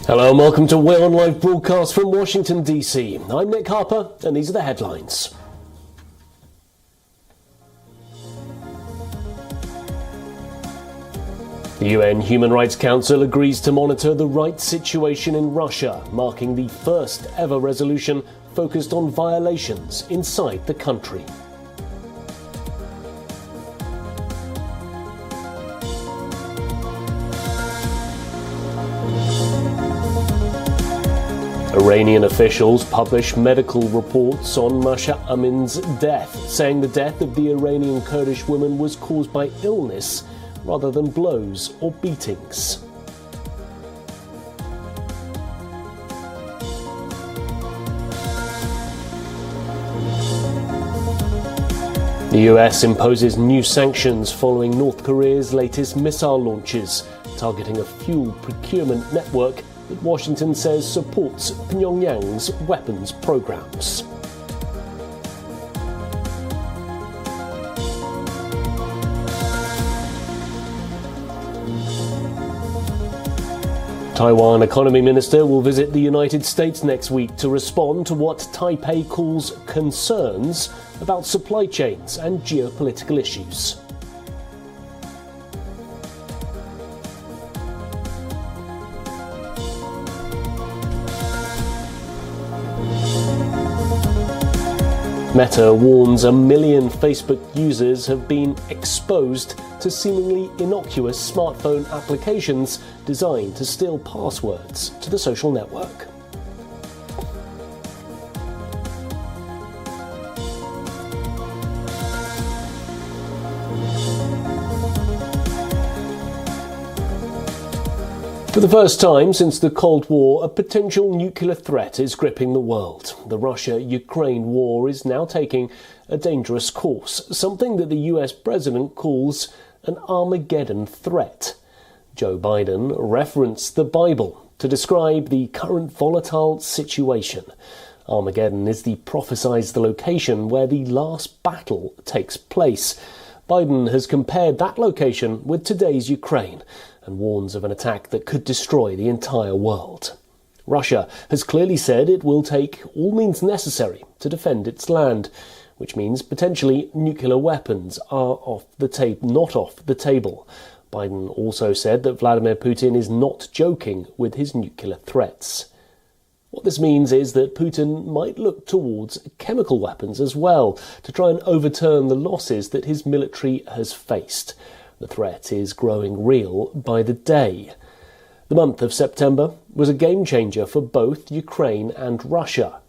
Hello and welcome to WION Live broadcast from Washington DC. I'm Nick Harper and these are the headlines. The UN Human Rights Council agrees to monitor the rights situation in Russia, marking the first ever resolution focused on violations inside the country. Iranian officials publish medical reports on Mahsa Amin's death, saying the death of the Iranian Kurdish woman was caused by illness rather than blows or beatings. The US imposes new sanctions following North Korea's latest missile launches, targeting a fuel procurement network that Washington says supports Pyongyang's weapons programs. Taiwan Economy Minister will visit the United States next week to respond to what Taipei calls concerns about supply chains and geopolitical issues. Meta warns 1 million Facebook users have been exposed to seemingly innocuous smartphone applications designed to steal passwords to the social network. For the first time since the Cold War, a potential nuclear threat is gripping the world. The Russia-Ukraine war is now taking a dangerous course, something that the US president calls an Armageddon threat. Joe Biden referenced the Bible to describe the current volatile situation. Armageddon is the prophesied location where the last battle takes place. Biden has compared that location with today's Ukraine and warns of an attack that could destroy the entire world. Russia has clearly said it will take all means necessary to defend its land, which means potentially nuclear weapons are not off the table. Biden also said that Vladimir Putin is not joking with his nuclear threats. What this means is that Putin might look towards chemical weapons as well to try and overturn the losses that his military has faced. The threat is growing real by the day. The month of September was a game changer for both Ukraine and Russia.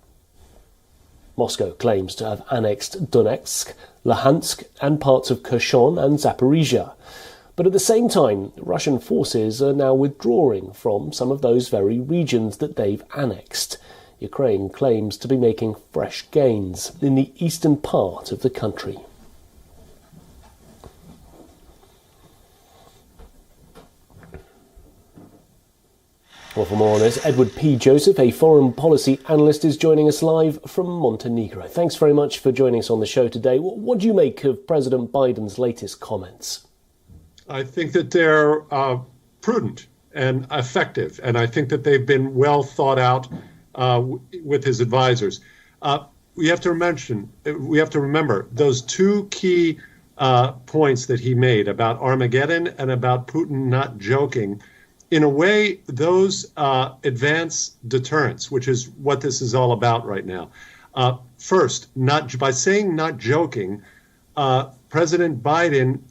Moscow claims to have annexed Donetsk, Luhansk and parts of Kherson and Zaporizhia. But at the same time, Russian forces are now withdrawing from some of those very regions that they've annexed. Ukraine claims to be making fresh gains in the eastern part of the country. Well, for more on this, Edward P. Joseph, a foreign policy analyst, is joining us live from Montenegro. Thanks very much for joining us on the show today. What do you make of President Biden's latest comments? I think that they're prudent and effective, and I think that they've been well thought out with his advisors. We have to remember those two key points that he made about Armageddon and about Putin not joking. In a way, those advance deterrence, which is what this is all about right now. First, by saying not joking, President Biden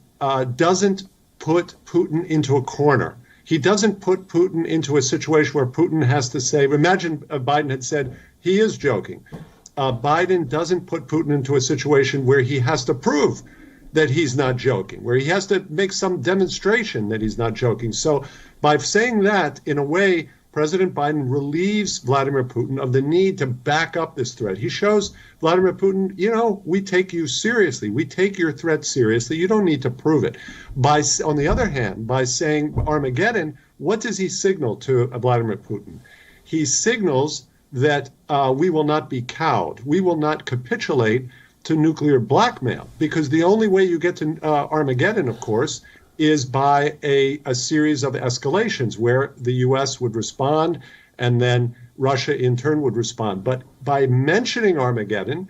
doesn't put Putin into a corner. He doesn't put Putin into a situation where Putin has to say, imagine Biden had said he is joking. Biden doesn't put Putin into a situation where he has to prove that he's not joking, where he has to make some demonstration that he's not joking. So by saying that, in a way, President Biden relieves Vladimir Putin of the need to back up this threat. He shows Vladimir Putin, we take you seriously. We take your threat seriously. You don't need to prove it. On the other hand, by saying Armageddon, what does he signal to Vladimir Putin? He signals that we will not be cowed. We will not capitulate to nuclear blackmail, because the only way you get to Armageddon, of course, is by a series of escalations where the U.S. would respond and then Russia in turn would respond. But by mentioning Armageddon,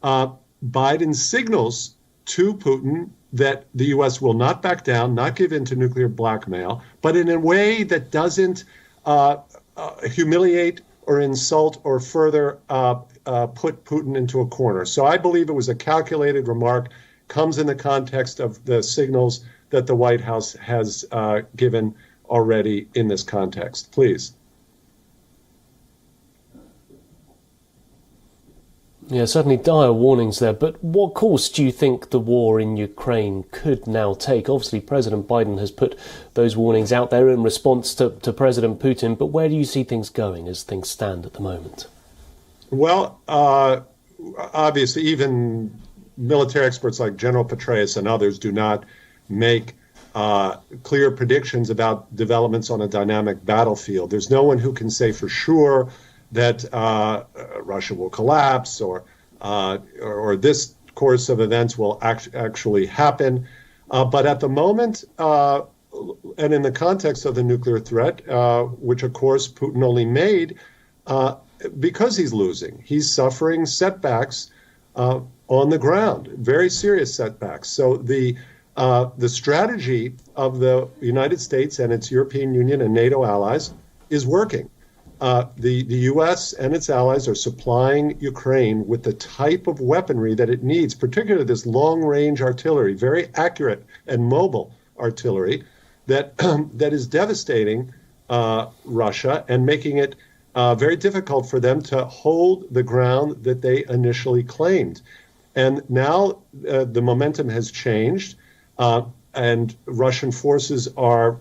Biden signals to Putin that the U.S. will not back down, not give in to nuclear blackmail, but in a way that doesn't humiliate or insult or further put Putin into a corner. So I believe it was a calculated remark, comes in the context of the signals that the White House has given already in this context. Please. Yeah, certainly dire warnings there, but what course do you think the war in Ukraine could now take? Obviously, President Biden has put those warnings out there in response to President Putin, but where do you see things going as things stand at the moment? Well, obviously, even military experts like General Petraeus and others do not make clear predictions about developments on a dynamic battlefield. There's no one who can say for sure that Russia will collapse or this course of events will actually happen. But at the moment, and in the context of the nuclear threat, which of course Putin only made because he's losing, he's suffering setbacks on the ground, very serious setbacks. So the strategy of the United States and its European Union and NATO allies is working. The U.S. and its allies are supplying Ukraine with the type of weaponry that it needs, particularly this long-range artillery, very accurate and mobile artillery that is devastating Russia and making it very difficult for them to hold the ground that they initially claimed. And now the momentum has changed. And Russian forces are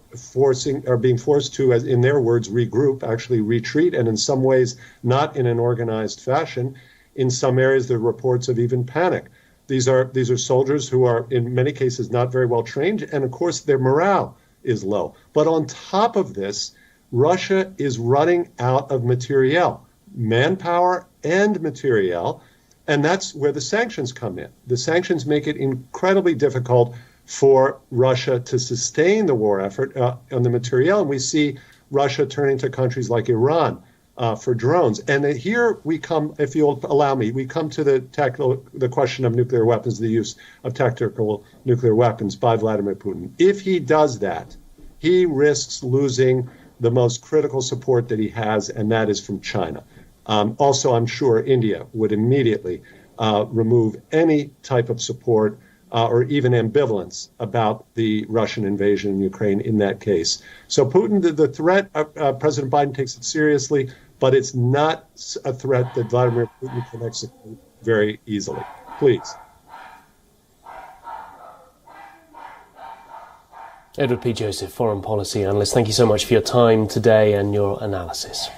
being forced to, as in their words, regroup, actually retreat, and in some ways not in an organized fashion. In some areas, there are reports of even panic. These are soldiers who are in many cases not very well trained, and of course their morale is low. But on top of this, Russia is running out of materiel, manpower and materiel, and that's where the sanctions come in. The sanctions make it incredibly difficult for Russia to sustain the war effort on the materiel. And we see Russia turning to countries like Iran for drones. And here we come, if you'll allow me, we come to the question of nuclear weapons, the use of tactical nuclear weapons by Vladimir Putin. If he does that, he risks losing the most critical support that he has, and that is from China. Also, I'm sure India would immediately remove any type of support or even ambivalence about the Russian invasion in Ukraine in that case. So Putin, the threat, President Biden takes it seriously, but it's not a threat that Vladimir Putin can execute very easily. Please. Edward P. Joseph, foreign policy analyst, thank you so much for your time today and your analysis.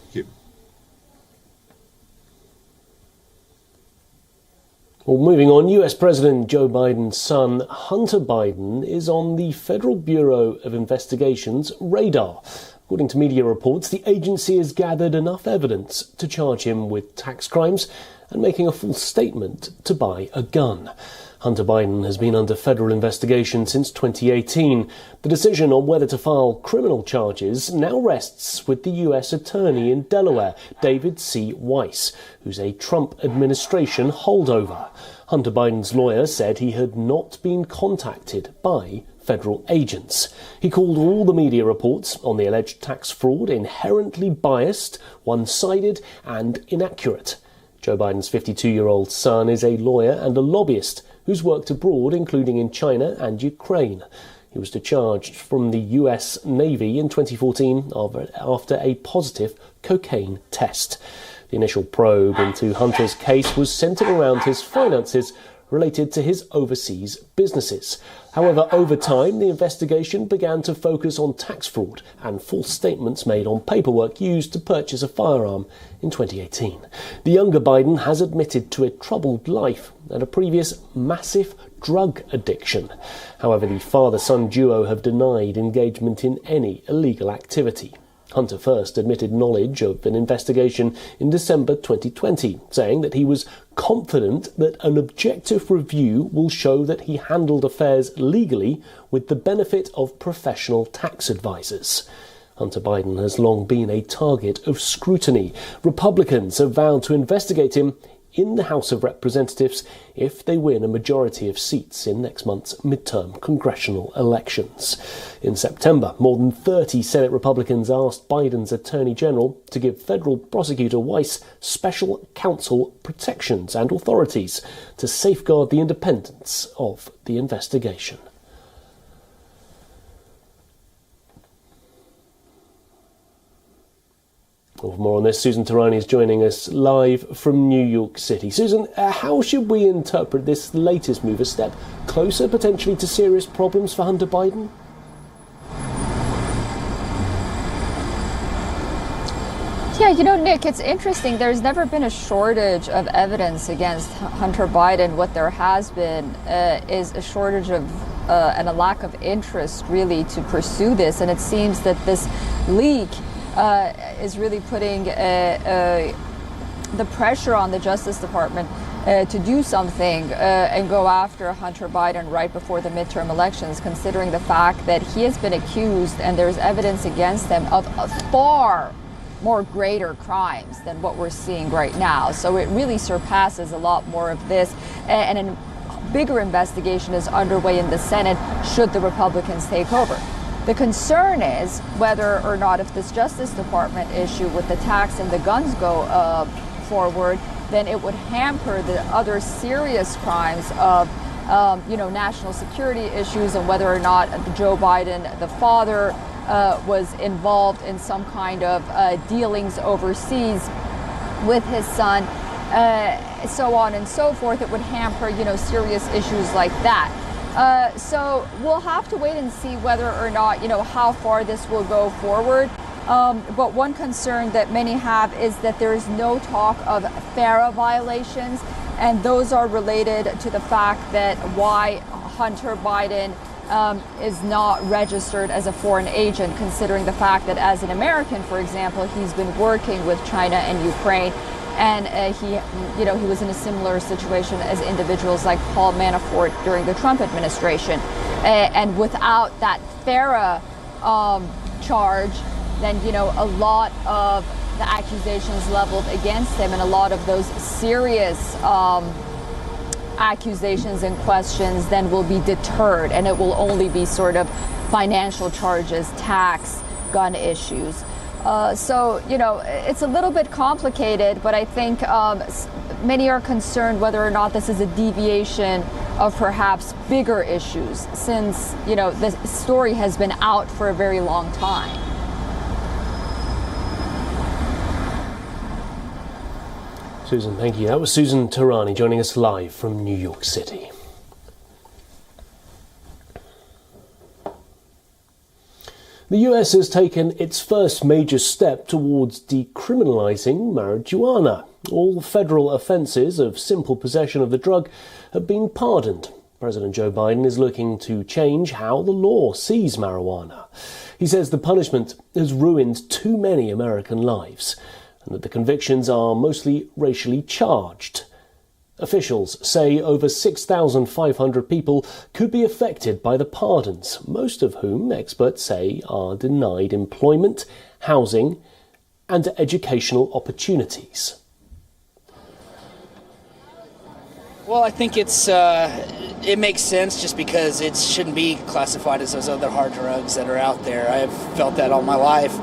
Thank you. Well, moving on, US President Joe Biden's son, Hunter Biden, is on the Federal Bureau of Investigation's radar. According to media reports, the agency has gathered enough evidence to charge him with tax crimes and making a false statement to buy a gun. Hunter Biden has been under federal investigation since 2018. The decision on whether to file criminal charges now rests with the U.S. Attorney in Delaware, David C. Weiss, who's a Trump administration holdover. Hunter Biden's lawyer said he had not been contacted by federal agents. He called all the media reports on the alleged tax fraud inherently biased, one-sided and inaccurate. Joe Biden's 52-year-old son is a lawyer and a lobbyist who's worked abroad, including in China and Ukraine. He was discharged from the US Navy in 2014 after a positive cocaine test. The initial probe into Hunter's case was centered around his finances related to his overseas businesses. However, over time, the investigation began to focus on tax fraud and false statements made on paperwork used to purchase a firearm in 2018. The younger Biden has admitted to a troubled life and a previous massive drug addiction. However, the father-son duo have denied engagement in any illegal activity. Hunter first admitted knowledge of an investigation in December 2020, saying that he was confident that an objective review will show that he handled affairs legally with the benefit of professional tax advisors. Hunter Biden has long been a target of scrutiny. Republicans have vowed to investigate him in the House of Representatives if they win a majority of seats in next month's midterm congressional elections. In September, more than 30 Senate Republicans asked Biden's Attorney General to give federal prosecutor Weiss special counsel protections and authorities to safeguard the independence of the investigation. For more on this, Susan Tarani is joining us live from New York City. Susan, how should we interpret this latest move? A step closer potentially to serious problems for Hunter Biden? Yeah, Nick, it's interesting. There's never been a shortage of evidence against Hunter Biden. What there has been is a shortage of and a lack of interest, really, to pursue this. And it seems that this leak is really putting the pressure on the Justice Department to do something and go after Hunter Biden right before the midterm elections, considering the fact that he has been accused and there's evidence against him of far more greater crimes than what we're seeing right now. So it really surpasses a lot more of this. And a bigger investigation is underway in the Senate should the Republicans take over. The concern is whether or not, if this Justice Department issue with the tax and the guns go forward, then it would hamper the other serious crimes of national security issues, and whether or not Joe Biden, the father, was involved in some kind of dealings overseas with his son, so on and so forth. It would hamper, serious issues like that. So we'll have to wait and see whether or not, how far this will go forward. But one concern that many have is that there is no talk of FARA violations, and those are related to the fact that why Hunter Biden is not registered as a foreign agent, considering the fact that as an American, for example, he's been working with China and Ukraine. And he was in a similar situation as individuals like Paul Manafort during the Trump administration. And without that FARA charge, then, a lot of the accusations leveled against him and a lot of those serious accusations and questions then will be deterred, and it will only be sort of financial charges, tax, gun issues. So, it's a little bit complicated, but I think many are concerned whether or not this is a deviation of perhaps bigger issues, since, the story has been out for a very long time. Susan, thank you. That was Susan Tarani joining us live from New York City. The US has taken its first major step towards decriminalising marijuana. All federal offences of simple possession of the drug have been pardoned. President Joe Biden is looking to change how the law sees marijuana. He says the punishment has ruined too many American lives, and that the convictions are mostly racially charged. Officials say over 6,500 people could be affected by the pardons, most of whom experts say are denied employment, housing, and educational opportunities. Well, I think it makes sense just because it shouldn't be classified as those other hard drugs that are out there. I've felt that all my life.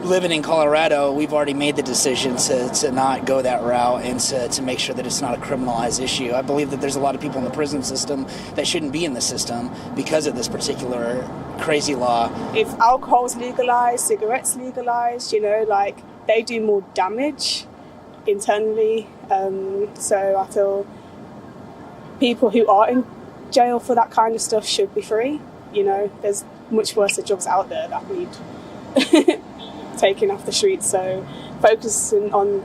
Living in Colorado, we've already made the decision to not go that route and to make sure that it's not a criminalized issue. I believe that there's a lot of people in the prison system that shouldn't be in the system because of this particular crazy law. If alcohol's legalized, cigarettes legalized, they do more damage internally. So I feel people who are in jail for that kind of stuff should be free. There's much worse drugs out there that need taken off the streets. So focusing on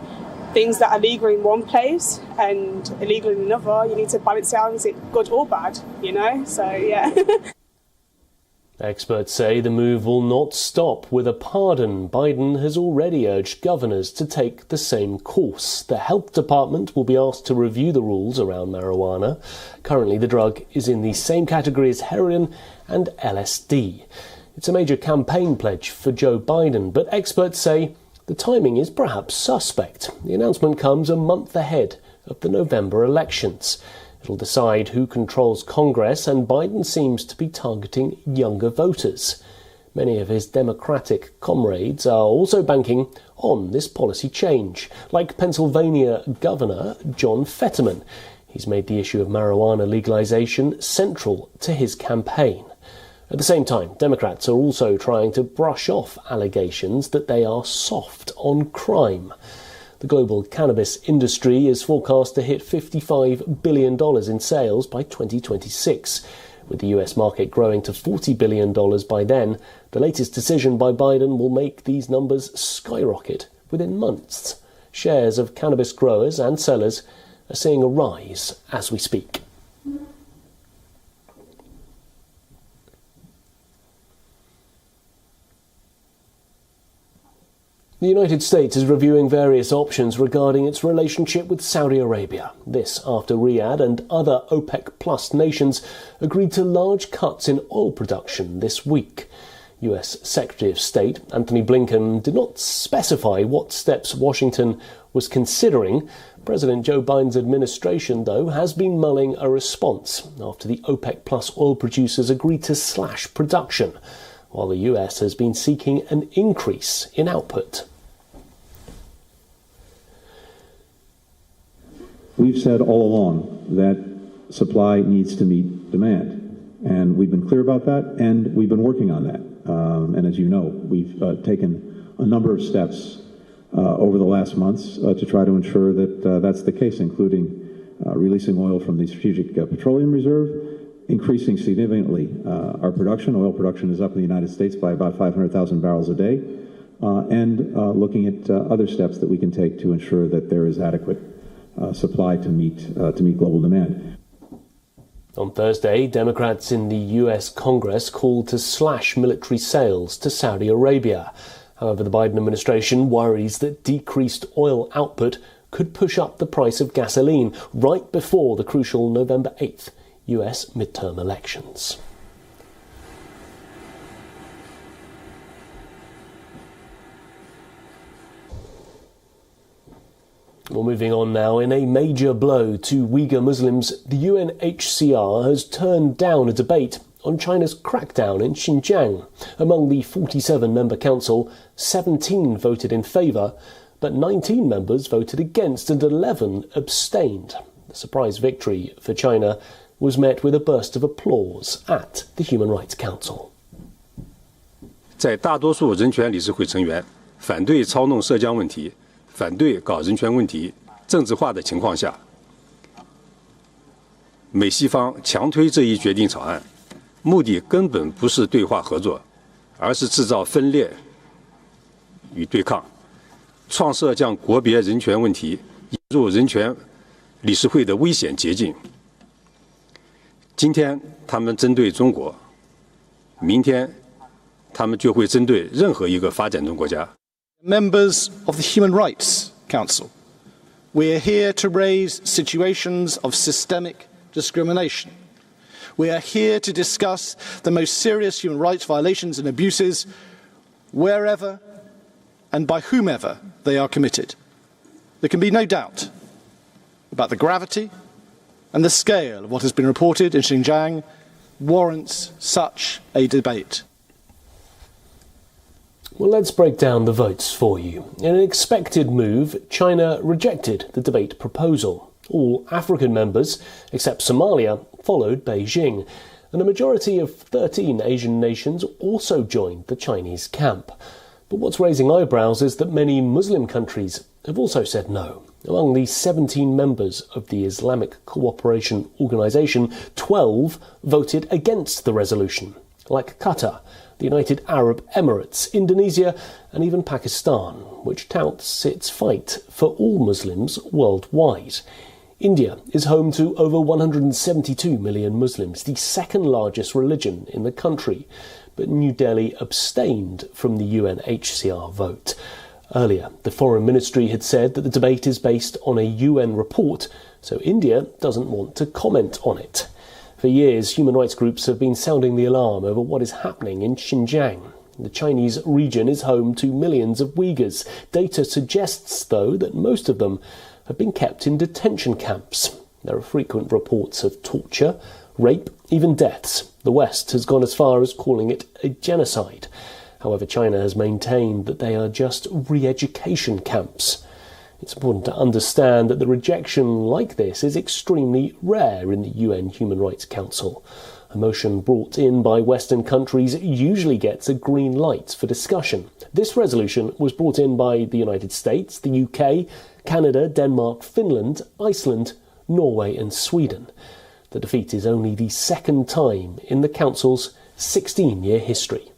things that are legal in one place and illegal in another, you need to balance out, is it good or bad, So, yeah. Experts say the move will not stop with a pardon. Biden has already urged governors to take the same course. The health department will be asked to review the rules around marijuana. Currently, the drug is in the same category as heroin and LSD. It's a major campaign pledge for Joe Biden, but experts say the timing is perhaps suspect. The announcement comes a month ahead of the November elections. It'll decide who controls Congress, and Biden seems to be targeting younger voters. Many of his Democratic comrades are also banking on this policy change, like Pennsylvania Governor John Fetterman. He's made the issue of marijuana legalization central to his campaign. At the same time, Democrats are also trying to brush off allegations that they are soft on crime. The global cannabis industry is forecast to hit $55 billion in sales by 2026. With the US market growing to $40 billion by then, the latest decision by Biden will make these numbers skyrocket within months. Shares of cannabis growers and sellers are seeing a rise as we speak. The United States is reviewing various options regarding its relationship with Saudi Arabia. This after Riyadh and other OPEC Plus nations agreed to large cuts in oil production this week. US Secretary of State Antony Blinken did not specify what steps Washington was considering. President Joe Biden's administration, though, has been mulling a response after the OPEC Plus oil producers agreed to slash production, while the US has been seeking an increase in output. We've said all along that supply needs to meet demand, and we've been clear about that, and we've been working on that. And as you know, we've taken a number of steps over the last months to try to ensure that that's the case, including releasing oil from the Strategic Petroleum Reserve, increasing significantly our production. Oil production is up in the United States by about 500,000 barrels a day, and looking at other steps that we can take to ensure that there is adequate supply to meet global demand. On Thursday, Democrats in the US Congress called to slash military sales to Saudi Arabia. However, the Biden administration worries that decreased oil output could push up the price of gasoline right before the crucial November 8th US midterm elections. Well, moving on now, in a major blow to Uyghur Muslims, the UNHCR has turned down a debate on China's crackdown in Xinjiang. Among the 47-member council, 17 voted in favour, but 19 members voted against and 11 abstained. The surprise victory for China was met with a burst of applause at the Human Rights Council. 在大多数人权理事会成员反对操弄涉疆问题、反对搞人权问题政治化的情况下，美西方强推这一决定草案，目的根本不是对话合作，而是制造分裂与对抗，创设将国别人权问题引入人权理事会的危险捷径。今天他们针对中国，明天他们就会针对任何一个发展中国家。 Members of the Human Rights Council, we are here to raise situations of systemic discrimination. We are here to discuss the most serious human rights violations and abuses wherever and by whomever they are committed. There can be no doubt about the gravity and the scale of what has been reported in Xinjiang warrants such a debate. Well, let's break down the votes for you. In an expected move, China rejected the debate proposal. All African members, except Somalia, followed Beijing, and a majority of 13 Asian nations also joined the Chinese camp. But what's raising eyebrows is that many Muslim countries have also said no. Among the 17 members of the Islamic Cooperation Organization, 12 voted against the resolution, like Qatar, the United Arab Emirates, Indonesia, and even Pakistan, which touts its fight for all Muslims worldwide. India is home to over 172 million Muslims, the second largest religion in the country. But New Delhi abstained from the UNHCR vote. Earlier, the Foreign Ministry had said that the debate is based on a UN report, so India doesn't want to comment on it. For years, human rights groups have been sounding the alarm over what is happening in Xinjiang. The Chinese region is home to millions of Uyghurs. Data suggests, though, that most of them have been kept in detention camps. There are frequent reports of torture, rape, even deaths. The West has gone as far as calling it a genocide. However, China has maintained that they are just re-education camps. It's important to understand that the rejection like this is extremely rare in the UN Human Rights Council. A motion brought in by Western countries usually gets a green light for discussion. This resolution was brought in by the United States, the UK, Canada, Denmark, Finland, Iceland, Norway and Sweden. The defeat is only the second time in the Council's 16-year history.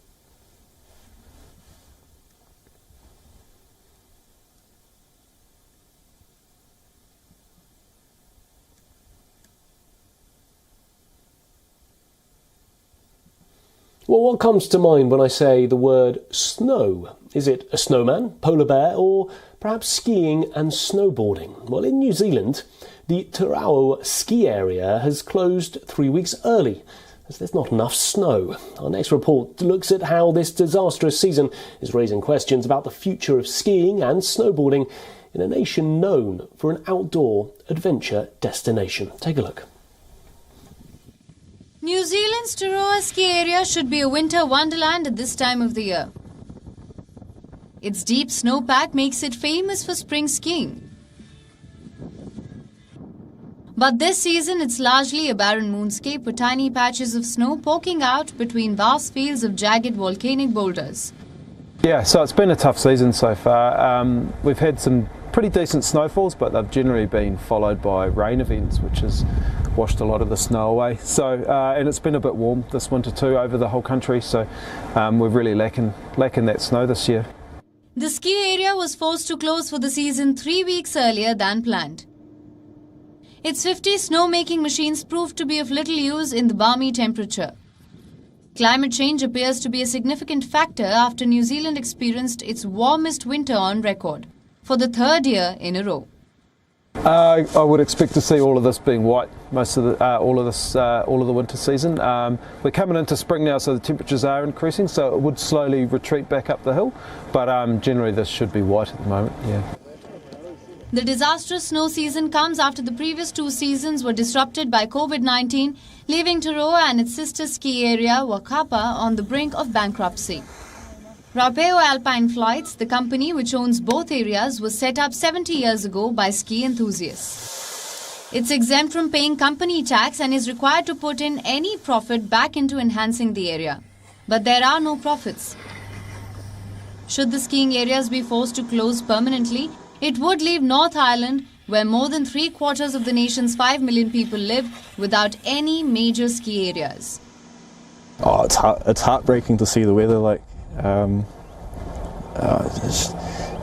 Well, what comes to mind when I say the word snow? Is it a snowman, polar bear, or perhaps skiing and snowboarding? Well, in New Zealand, the Te ski area has closed 3 weeks early, as there's not enough snow. Our next report looks at how this disastrous season is raising questions about the future of skiing and snowboarding in a nation known for an outdoor adventure destination. Take a look. New Zealand's Te ski area should be a winter wonderland at this time of the year. Its deep snowpack makes it famous for spring skiing. But this season it's largely a barren moonscape with tiny patches of snow poking out between vast fields of jagged volcanic boulders. Yeah, so it's been a tough season so far. We've had some pretty decent snowfalls, but they've generally been followed by rain events, which has washed a lot of the snow away. So, and it's been a bit warm this winter too over the whole country, so we're really lacking that snow this year. The ski area was forced to close for the season 3 weeks earlier than planned. Its 50 snowmaking machines proved to be of little use in the balmy temperature. Climate change appears to be a significant factor after New Zealand experienced its warmest winter on record for the third year in a row. I would expect to see all of this being white most of the all of the winter season. We're coming into spring now, so the temperatures are increasing, so it would slowly retreat back up the hill, but generally this should be white at the moment. Yeah. The disastrous snow season comes after the previous 2 seasons were disrupted by COVID-19, leaving Te and its sister ski area, Wakapa, on the brink of bankruptcy. Rapeo Alpine Flights, the company which owns both areas, was set up 70 years ago by ski enthusiasts. It's exempt from paying company tax and is required to put in any profit back into enhancing the area. But there are no profits. Should the skiing areas be forced to close permanently, it would leave North Island, where more than 3/4 of the nation's 5 million people live, without any major ski areas. Oh, it's heartbreaking to see the weather like.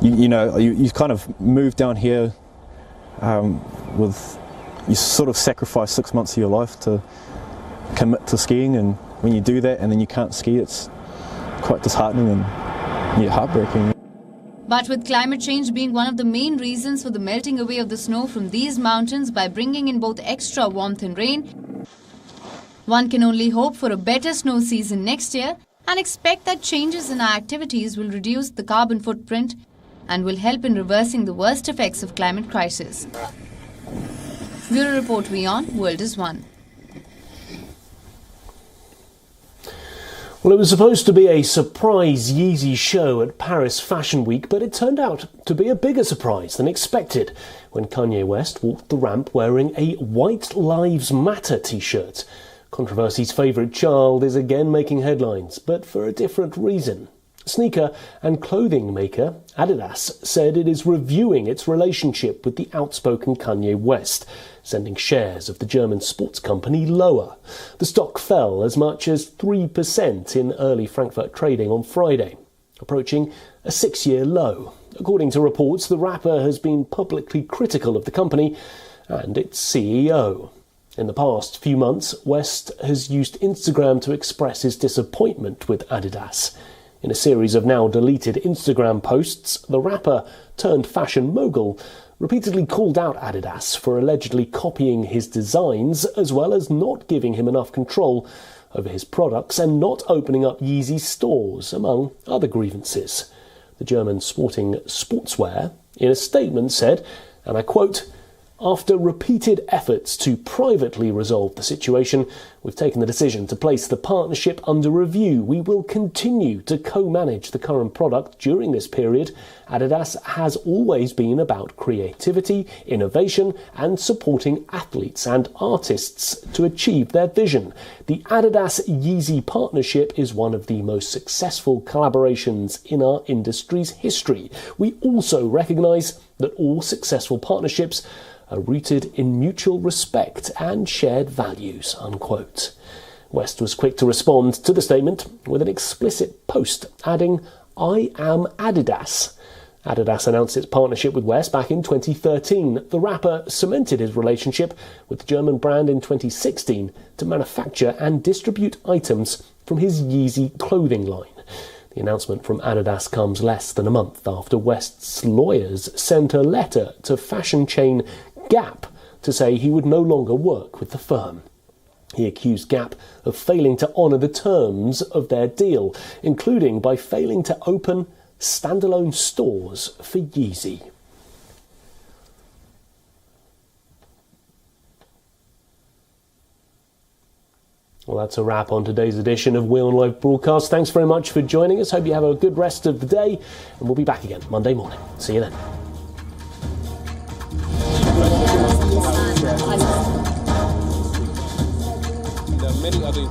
You kind of move down here you sort of sacrifice 6 months of your life to commit to skiing, and when you do that and then you can't ski, it's quite disheartening and heartbreaking. But with climate change being one of the main reasons for the melting away of the snow from these mountains by bringing in both extra warmth and rain, one can only hope for a better snow season next year and expect that changes in our activities will reduce the carbon footprint and will help in reversing the worst effects of climate crisis. Bureau Report WION, World is One. Well, it was supposed to be a surprise Yeezy show at Paris Fashion Week, but it turned out to be a bigger surprise than expected when Kanye West walked the ramp wearing a White Lives Matter t-shirt. Controversy's favourite child is again making headlines, but for a different reason. Sneaker and clothing maker Adidas said it is reviewing its relationship with the outspoken Kanye West, sending shares of the German sports company lower. The stock fell as much as 3% in early Frankfurt trading on Friday, approaching a 6-year low. According to reports, the rapper has been publicly critical of the company and its CEO. In the past few months, West has used Instagram to express his disappointment with Adidas. In a series of now deleted Instagram posts, the rapper turned fashion mogul repeatedly called out Adidas for allegedly copying his designs, as well as not giving him enough control over his products and not opening up Yeezy stores, among other grievances. The German sporting sportswear, in a statement, said, and I quote, "After repeated efforts to privately resolve the situation, we've taken the decision to place the partnership under review. We will continue to co-manage the current product during this period. Adidas has always been about creativity, innovation, and supporting athletes and artists to achieve their vision. The Adidas Yeezy partnership is one of the most successful collaborations in our industry's history. We also recognise that all successful partnerships are rooted in mutual respect and shared values," unquote. West was quick to respond to the statement with an explicit post, adding, "I am Adidas." Adidas announced its partnership with West back in 2013. The rapper cemented his relationship with the German brand in 2016 to manufacture and distribute items from his Yeezy clothing line. The announcement from Adidas comes less than a month after West's lawyers sent a letter to fashion chain Gap to say he would no longer work with the firm. He accused Gap of failing to honour the terms of their deal, including by failing to open standalone stores for Yeezy. Well, that's a wrap on today's edition of WION Live Broadcast. Thanks very much for joining us. Hope you have a good rest of the day, and we'll be back again Monday morning. See you then. There are many other